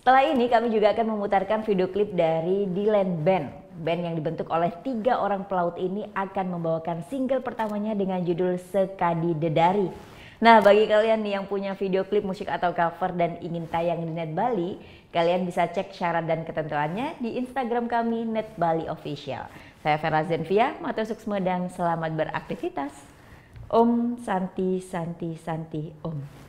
Setelah ini kami juga akan memutarkan video klip dari Dylan Band. Band yang dibentuk oleh 3 orang pelaut ini akan membawakan single pertamanya dengan judul Sekadi Dedari. Nah, bagi kalian nih yang punya video klip musik atau cover dan ingin tayang di Net Bali, kalian bisa cek syarat dan ketentuannya di Instagram kami Net Bali Official. Saya Vera Zenvia, Matur Suksma dan selamat beraktivitas. Om Santi Santi Santi Om.